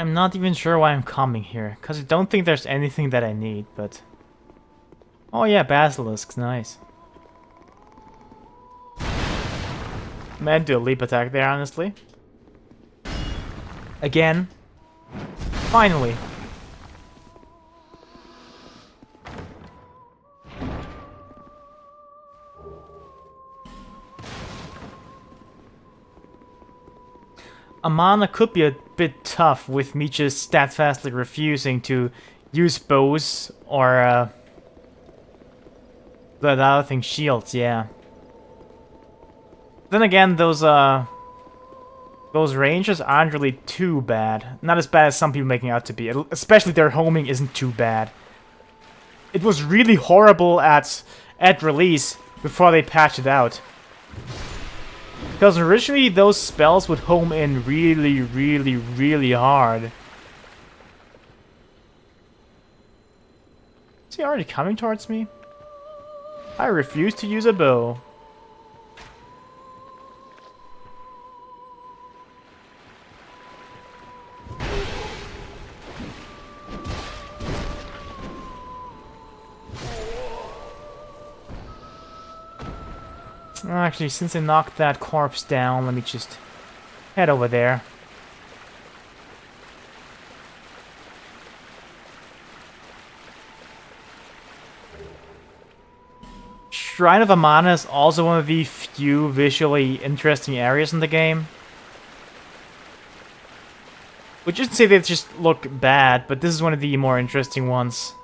I'm not even sure why I'm coming here, because I don't think there's anything that I need, but... Oh yeah, basilisks, nice. Meant to do a leap attack there, honestly. Again. Finally. Amana could be a bit tough with me just steadfastly refusing to use bows or the other thing, shields, yeah. Then again, those ranges aren't really too bad. Not as bad as some people making out to be. Especially their homing isn't too bad. It was really horrible at release before they patched it out. Because originally those spells would home in really, really, really hard. Is he already coming towards me? I refuse to use a bow. Actually, since I knocked that corpse down, let me just head over there. Shrine of Amana is also one of the few visually interesting areas in the game. Which isn't to say they just look bad, but this is one of the more interesting ones.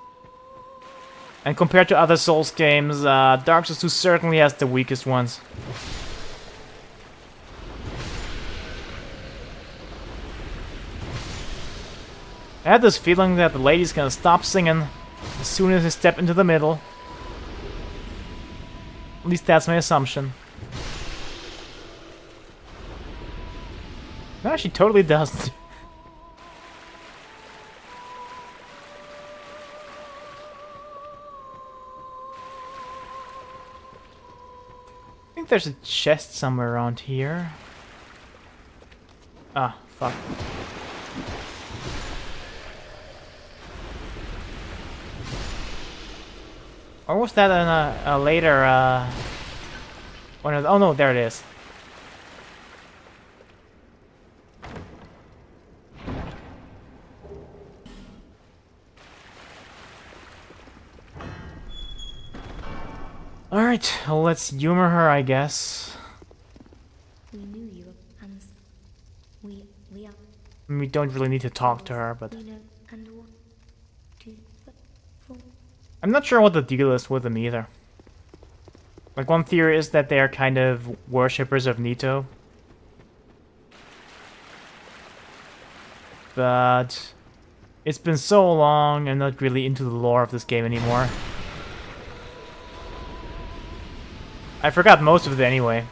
And compared to other Souls games, Dark Souls 2 certainly has the weakest ones. I had this feeling that the lady's gonna stop singing as soon as I step into the middle. At least that's my assumption. No, she totally doesn't. I think there's a chest somewhere around here. Ah, fuck. Or was that in a later, one of the, oh no, there it is. Alright, well, let's humor her, I guess. We knew you, and we are. We don't really need to talk to her, but... We know and what to look for. I'm not sure what the deal is with them either. Like, one theory is that they are kind of worshippers of Nito. But... it's been so long, I'm not really into the lore of this game anymore. I forgot most of it anyway.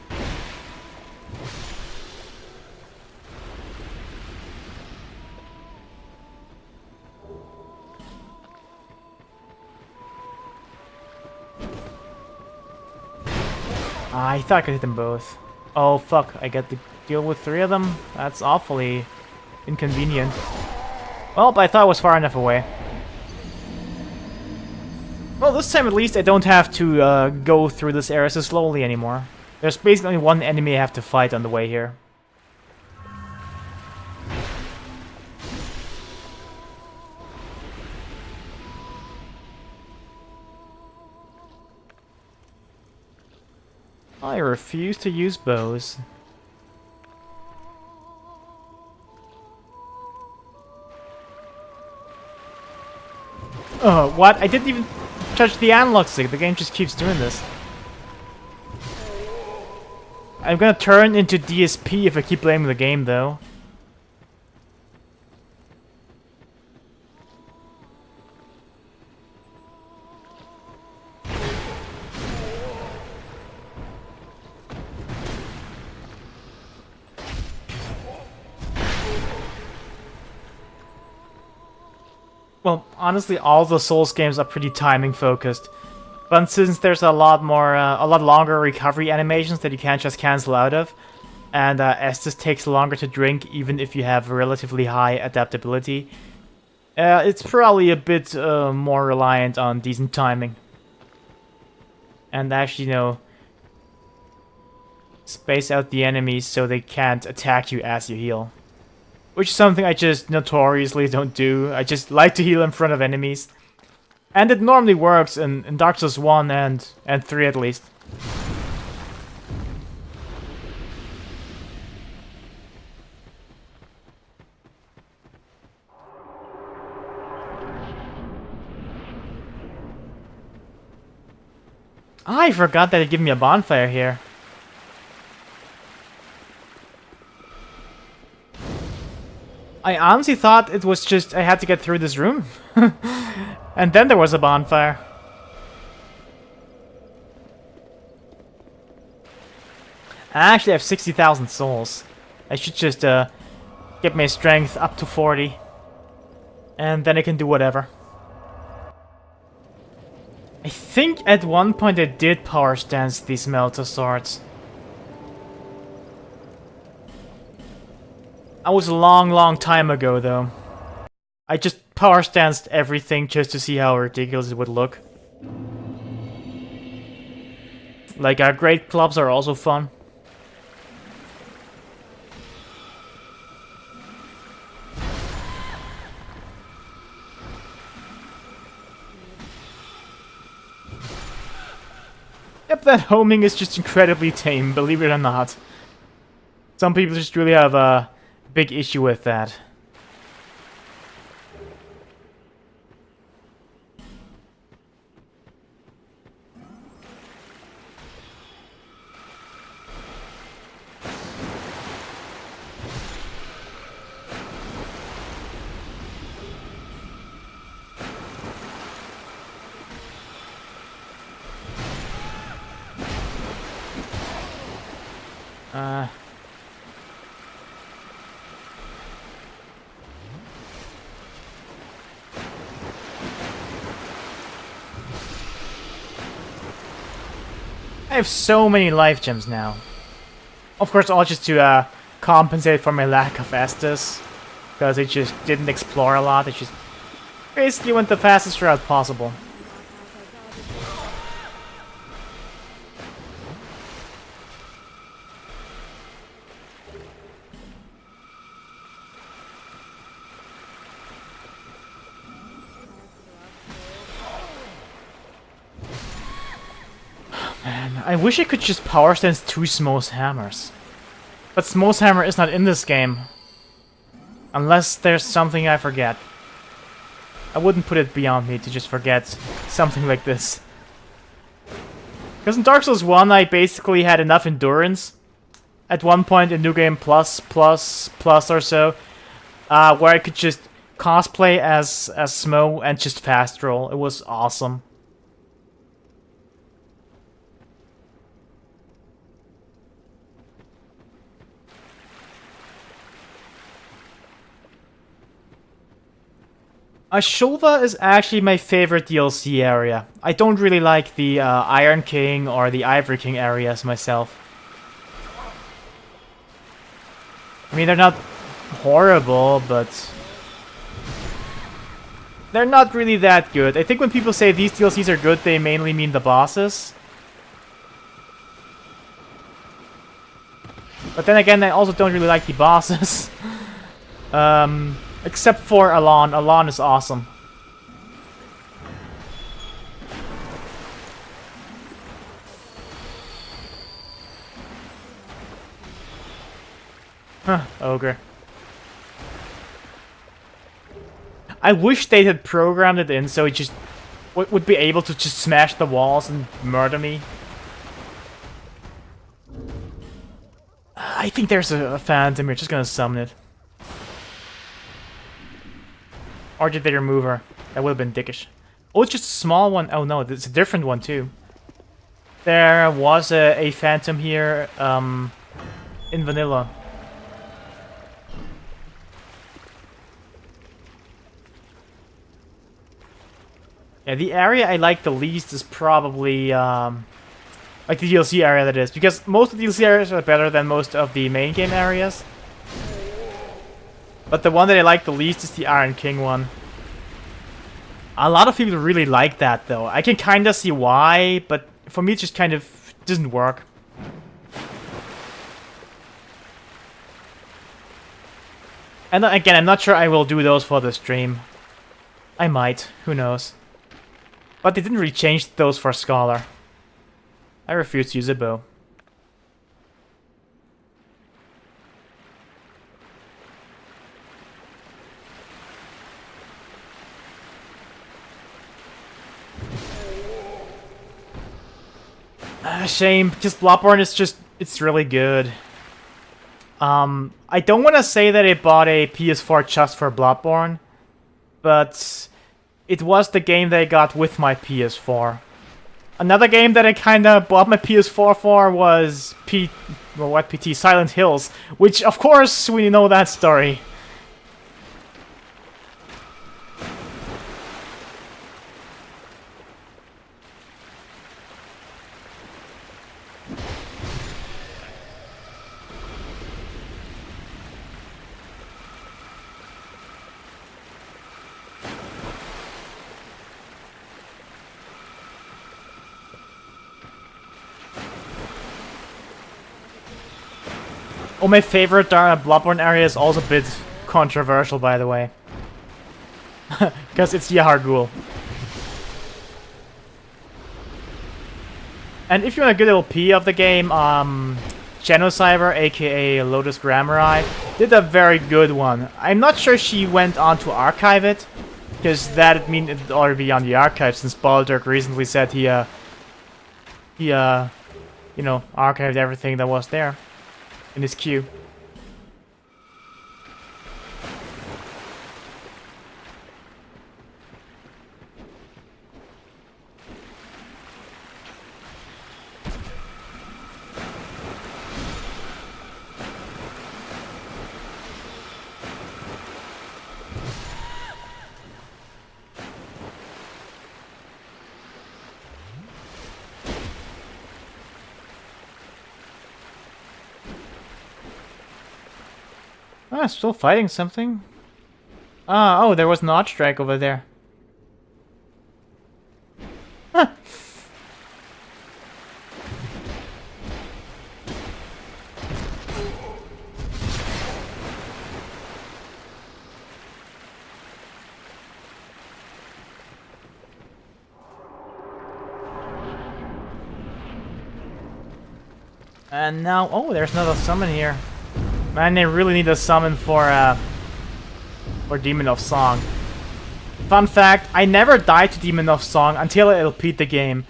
I thought I could hit them both. Oh fuck, I get to deal with 3 of them? That's awfully inconvenient. Well, but I thought it was far enough away. Well, this time at least I don't have to go through this area so slowly anymore. There's basically only one enemy I have to fight on the way here. I refuse to use bows. What? I didn't even touch the analog stick. The game just keeps doing this. I'm gonna turn into DSP if I keep blaming the game, though. Well, honestly, all the Souls games are pretty timing focused. But since there's a lot longer recovery animations that you can't just cancel out of, And Estus takes longer to drink, even if you have relatively high adaptability. It's probably a bit more reliant on decent timing. And actually, space out the enemies so they can't attack you as you heal. Which is something I just notoriously don't do. I just like to heal in front of enemies. And it normally works in Dark Souls 1 and 3 at least. I forgot that it gave me a bonfire here. I honestly thought it was just I had to get through this room. And then there was a bonfire. I actually have 60,000 souls. I should just get my strength up to 40. And then I can do whatever. I think at one point I did power stance these Melta swords. That was a long time ago though. I just power stanced everything just to see how ridiculous it would look. Like, our great clubs are also fun. Yep, that homing is just incredibly tame, believe it or not. Some people just really have a big issue with that. I have so many life gems now. Of course, all just to compensate for my lack of Estus. Because I just didn't explore a lot. I just basically went the fastest route possible. Man, I wish I could just power stance 2 Smose Hammers. But Smose Hammer is not in this game. Unless there's something I forget. I wouldn't put it beyond me to just forget something like this. Because in Dark Souls 1 I basically had enough endurance at one point in New Game Plus or so, where I could just cosplay as Smo and just fast roll. It was awesome. Shulva is actually my favorite DLC area. I don't really like the Iron King or the Ivory King areas myself. I mean, they're not horrible, but they're not really that good. I think when people say these DLCs are good, they mainly mean the bosses. But then again, I also don't really like the bosses. Except for Alon. Alon is awesome. Huh, Ogre. I wish they had programmed it in so it just would be able to just smash the walls and murder me. I think there's a phantom. We're just gonna summon it. Or did they remove her? That would have been dickish. Oh, it's just a small one. Oh no, it's a different one too. There was a phantom here in vanilla. Yeah, the area I like the least is probably Like the DLC area, that is. Because most of the DLC areas are better than most of the main game areas. But the one that I like the least is the Iron King one. A lot of people really like that, though. I can kind of see why, but for me it just kind of doesn't work. And again, I'm not sure I will do those for the stream. I might, who knows. But they didn't really change those for Scholar. I refuse to use a bow. Shame, because Bloodborne is just, it's really good. I don't want to say that I bought a PS4 just for Bloodborne, but it was the game that I got with my PS4. Another game that I kind of bought my PS4 for was Silent Hills, which of course we know that story. Oh, my favorite Bloodborne area is also a bit controversial, by the way. Because it's Yahar'gul. And if you want a good LP of the game, Genocyber, aka Lotus Grammari, did a very good one. I'm not sure she went on to archive it, because that'd mean it'd already be on the archive, since Baldur recently said he you know, archived everything that was there in his queue. Ah, still fighting something. Ah, oh, there was an Archdrake over there. Huh. And now, oh, there's another summon here. Man, they really need a summon for Demon of Song. Fun fact, I never died to Demon of Song until I LP'd the game.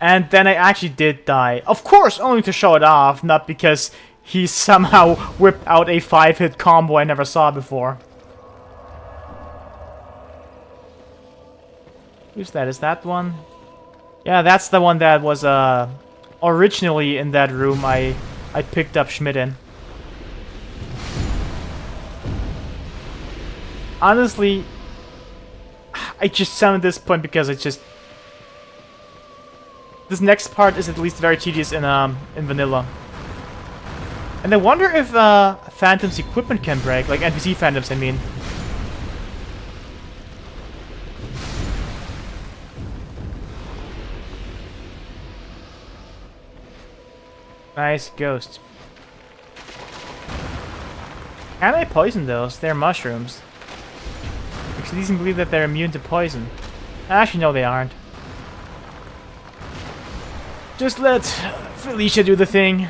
And then I actually did die. Of course, only to show it off, not because he somehow whipped out a 5-hit combo I never saw before. Who's that? Is that one? Yeah, that's the one that was originally in that room I picked up Schmidt in. Honestly, I just summoned this point because it's just... This next part is at least very tedious in vanilla. And I wonder if Phantom's equipment can break, like NPC Phantoms, I mean. Nice ghost. Can I poison those? They're mushrooms. Because these believe that they're immune to poison. Actually, no, they aren't. Just let Felicia do the thing.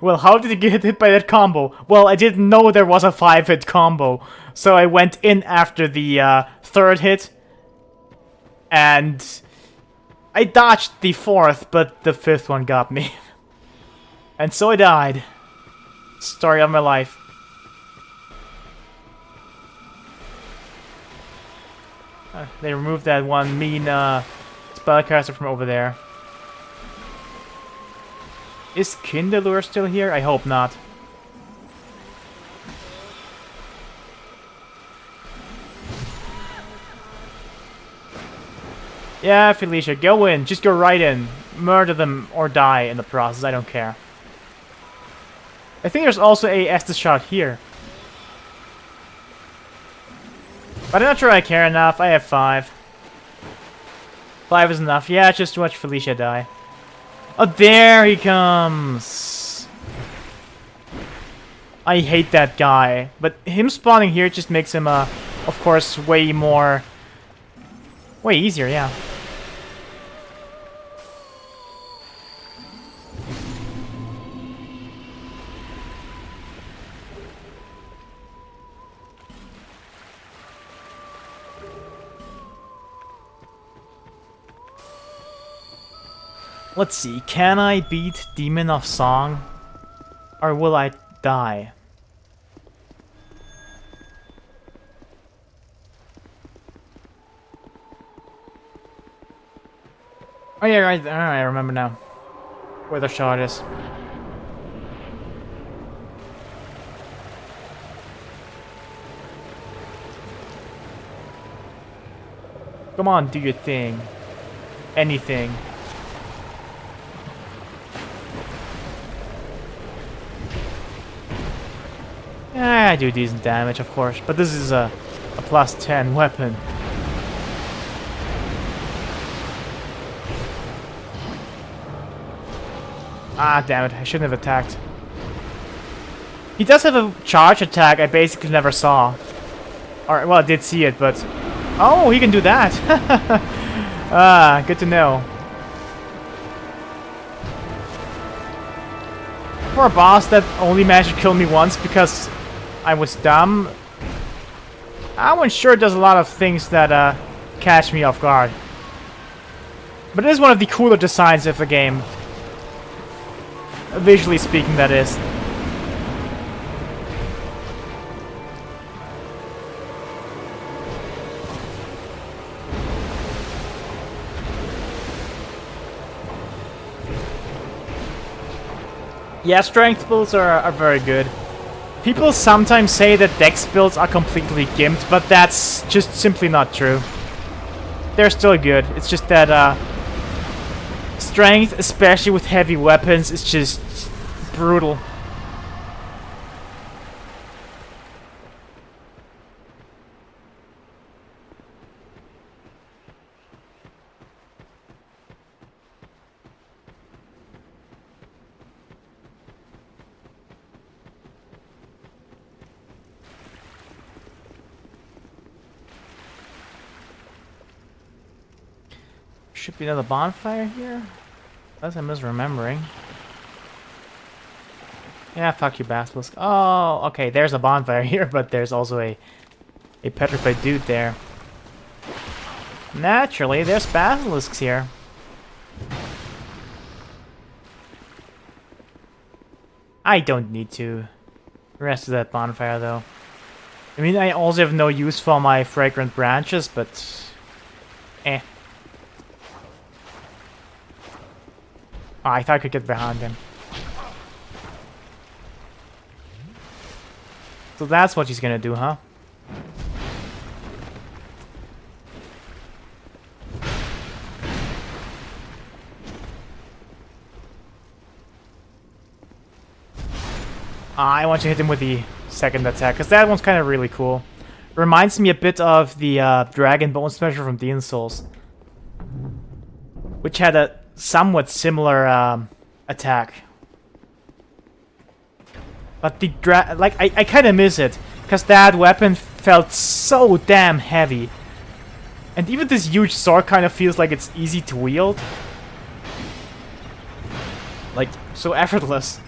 Well, how did you get hit by that combo? Well, I didn't know there was a 5-hit combo. So I went in after the 3rd hit. And I dodged the 4th, but the 5th one got me. And so I died. Story of my life. They removed that one mean spellcaster from over there. Is Kindalure still here? I hope not. Yeah, Felicia, go in. Just go right in. Murder them or die in the process. I don't care. I think there's also a Estes shot here. But I'm not sure I care enough. I have 5. 5 is enough. Yeah, just to watch Felicia die. Oh, there he comes. I hate that guy. But him spawning here just makes him, of course, way easier, yeah. Let's see, can I beat Demon of Song? Or will I die? Oh yeah, right, I remember now. Where the shot is. Come on, do your thing. Anything. Yeah, I do decent damage, of course, but this is a plus 10 weapon. Ah, damn it, I shouldn't have attacked. He does have a charge attack I basically never saw. Or, well, I did see it, but... Oh, he can do that! Ah, good to know. For a boss that only managed to kill me once because I was dumb, I'm sure it does a lot of things that catch me off guard. But it is one of the cooler designs of the game. Visually speaking, that is. Yeah, strength builds are very good. People sometimes say that dex builds are completely gimped, but that's just simply not true. They're still good. It's just that strength, especially with heavy weapons, is just brutal. Should be another bonfire here? Unless I'm misremembering. Yeah, fuck you, basilisk. Oh, okay, there's a bonfire here, but there's also a petrified dude there. Naturally, there's basilisks here. I don't need to rest of that bonfire, though. I mean, I also have no use for my fragrant branches, but... eh. Oh, I thought I could get behind him. So that's what he's gonna do, huh? I want to hit him with the second attack, because that one's kind of really cool. Reminds me a bit of the Dragon Bone Smasher from Demon Souls, which had a somewhat similar attack. But the I kind of miss it, because that weapon felt so damn heavy. And even this huge sword kind of feels like it's easy to wield. Like, so effortless.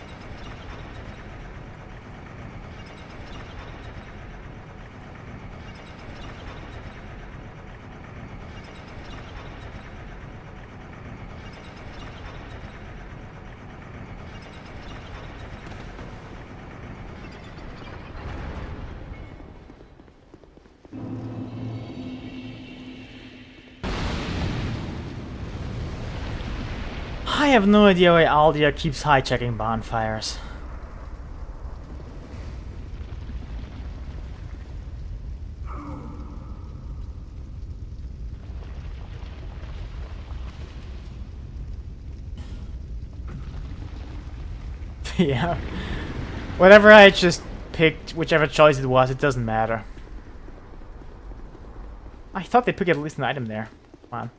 I have no idea why Aldia keeps hijacking bonfires. Yeah. Whatever I just picked, whichever choice it was, it doesn't matter. I thought they picked at least an item there. Come on.